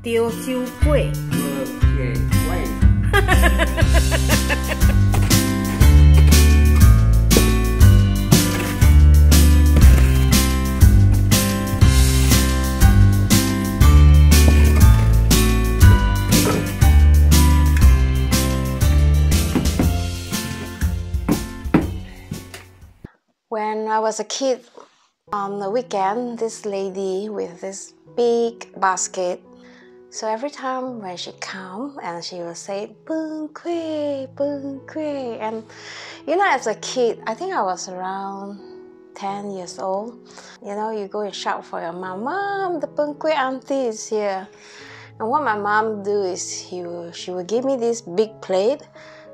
Teochew Png Kuih. When I was a kid, on the weekend, this lady with this big basket. So every time when she come and she will say, Png Kuih, Png Kuih. And you know, as a kid, I think I was around 10 years old. You know, you go and shout for your mom, Mom, the Png Kuih auntie is here. And what my mom do is she will give me this big plate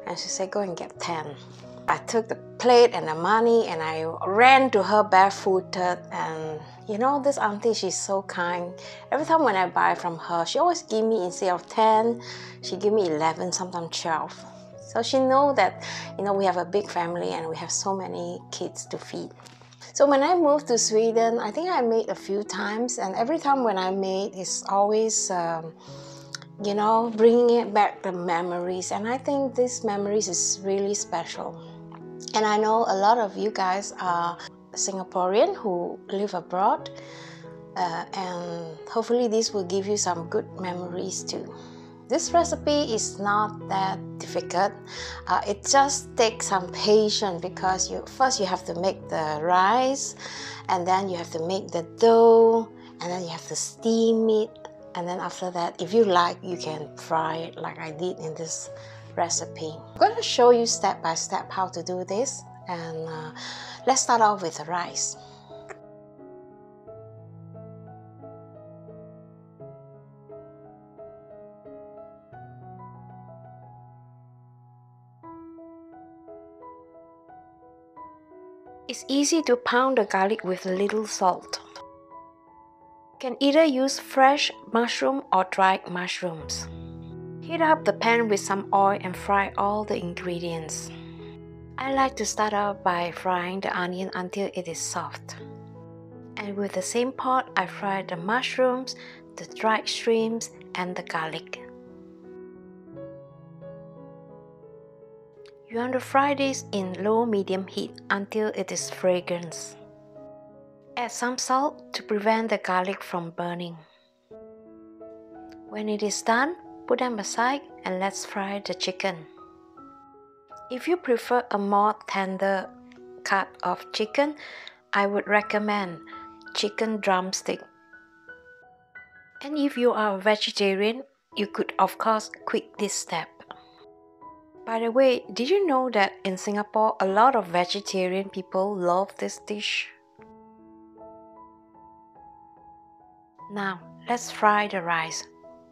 and she said, go and get 10. I took the plate and the money and I ran to her barefooted, and you know, this auntie, she's so kind. Every time when I buy from her, she always give me, instead of 10, she give me 11, sometimes 12. So she know that, you know, we have a big family and we have so many kids to feed. So when I moved to Sweden, I think I made a few times, and every time when I made, it's always you know, bringing it back the memories, and I think these memories is really special. And I know a lot of you guys are Singaporean who live abroad, and hopefully this will give you some good memories too. This recipe is not that difficult. It just takes some patience because first you have to make the rice, and then you have to make the dough, and then you have to steam it. And then after that, if you like, you can fry it like I did in this recipe. I'm going to show you step by step how to do this. And let's start off with the rice. It's easy to pound the garlic with a little salt. You can either use fresh mushroom or dried mushrooms. Heat up the pan with some oil and fry all the ingredients. I like to start out by frying the onion until it is soft. And with the same pot, I fry the mushrooms, the dried shrimps, and the garlic. You want to fry this in low-medium heat until it is fragrant. Add some salt to prevent the garlic from burning. When it is done, put them aside and let's fry the chicken. If you prefer a more tender cut of chicken, I would recommend chicken drumstick. And if you are a vegetarian, you could of course quit this step. By the way, did you know that in Singapore, a lot of vegetarian people love this dish? Now, let's fry the rice.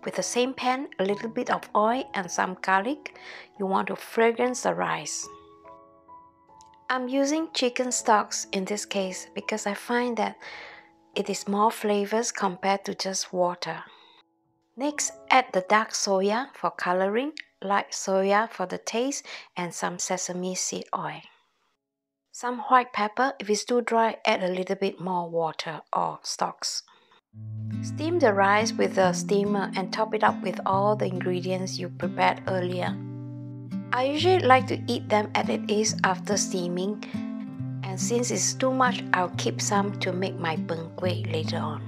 With the same pan, a little bit of oil and some garlic. You want to fragrance the rice. I'm using chicken stalks in this case because I find that it is more flavors compared to just water. Next, add the dark soya for coloring, light soya for the taste, and some sesame seed oil. Some white pepper. If it's too dry, add a little bit more water or stalks. Steam the rice with a steamer and top it up with all the ingredients you prepared earlier. I usually like to eat them as it is after steaming, and since it's too much, I'll keep some to make my Png Kuih later on.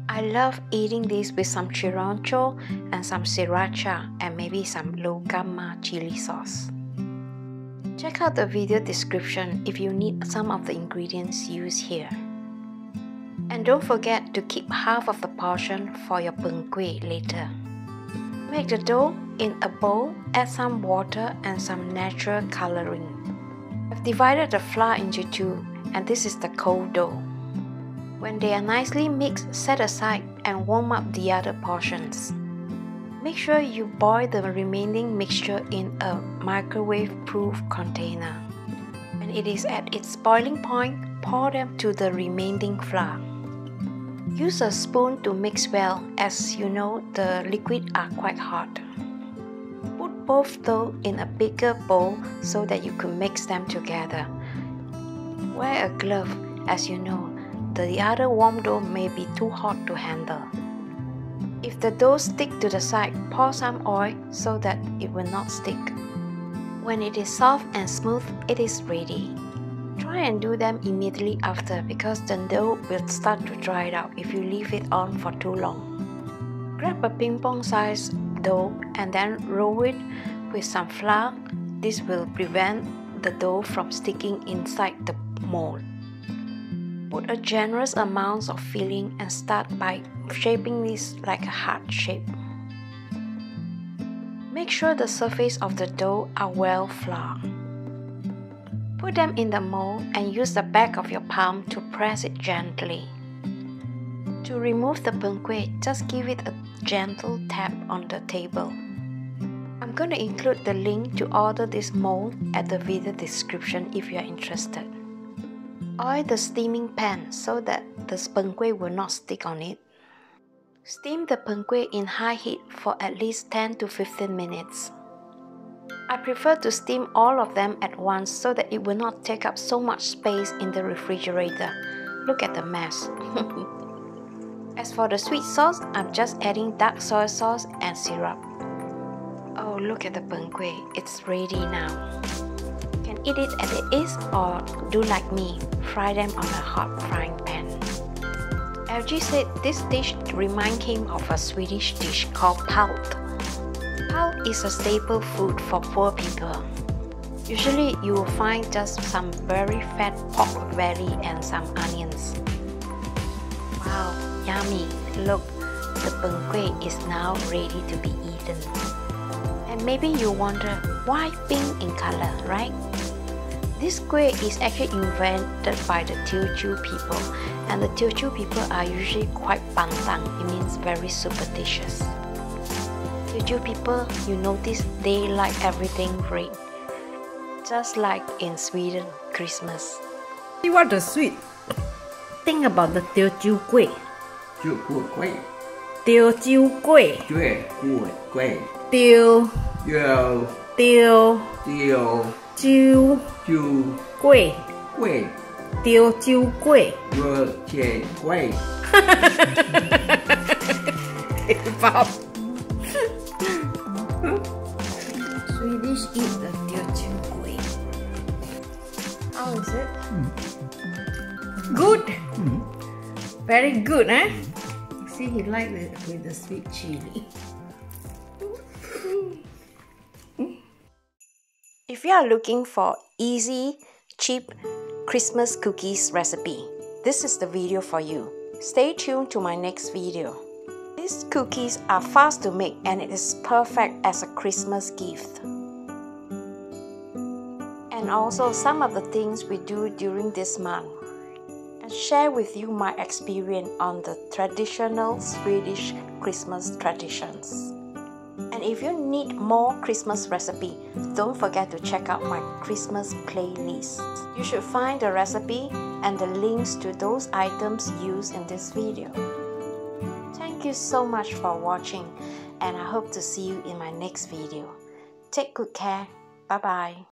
I love eating this with some cilantro and some sriracha and maybe some logama chili sauce. Check out the video description if you need some of the ingredients used here. And don't forget to keep half of the portion for your Png Kuih later. Make the dough in a bowl, add some water and some natural coloring. I've divided the flour into two, and this is the cold dough. When they are nicely mixed, set aside and warm up the other portions. Make sure you boil the remaining mixture in a microwave-proof container. When it is at its boiling point, pour them to the remaining flour. Use a spoon to mix well, as you know the liquid are quite hot. Put both dough in a bigger bowl so that you can mix them together. Wear a glove, as you know the other warm dough may be too hot to handle. If the dough sticks to the side, pour some oil so that it will not stick. When it is soft and smooth, it is ready. Try and do them immediately after because the dough will start to dry out if you leave it on for too long. Grab a ping pong size dough and then roll it with some flour. This will prevent the dough from sticking inside the mold. Put a generous amount of filling and start by shaping this like a heart shape. Make sure the surface of the dough are well floured. Put them in the mold and use the back of your palm to press it gently. To remove the png kuih, just give it a gentle tap on the table. I'm going to include the link to order this mold at the video description if you are interested. Oil the steaming pan so that the png kuih will not stick on it. Steam the png kuih in high heat for at least 10 to 15 minutes. I prefer to steam all of them at once so that it will not take up so much space in the refrigerator. Look at the mess. As for the sweet sauce, I'm just adding dark soy sauce and syrup. Oh, look at the png kuih. It's ready now. You can eat it as it is or do like me, fry them on a hot frying pan. LG said this dish reminds him of a Swedish dish called palt. Palt is a staple food for poor people. Usually you will find just some very fat pork belly and some onions. Wow, yummy! Look, the png kuih is now ready to be eaten. And maybe you wonder why pink in color, right? This kuih is actually invented by the Teochew people, and the Teochew people are usually quite pantang. It means very superstitious. Teochew people, you notice they like everything red, just like in Sweden, Christmas. See what the sweet thing about the Teochew Kuih. Kueh. Teochew Kuih. Kueh. Teo. Yo. Teo. Teo. Chew. Chu. Kuih. Kueh. Teochew Kuih. Kueh. Bob. Swedish eat the Teochew Kuih. How is it? Good. Very good, eh? See, he likes it with the sweet chili. If you are looking for easy, cheap Christmas cookies recipe, this is the video for you. Stay tuned to my next video. These cookies are fast to make and it is perfect as a Christmas gift. And also some of the things we do during this month. And share with you my experience on the traditional Swedish Christmas traditions. And if you need more Christmas recipe, don't forget to check out my Christmas playlist. You should find the recipe and the links to those items used in this video. Thank you so much for watching, and I hope to see you in my next video. Take good care. Bye bye.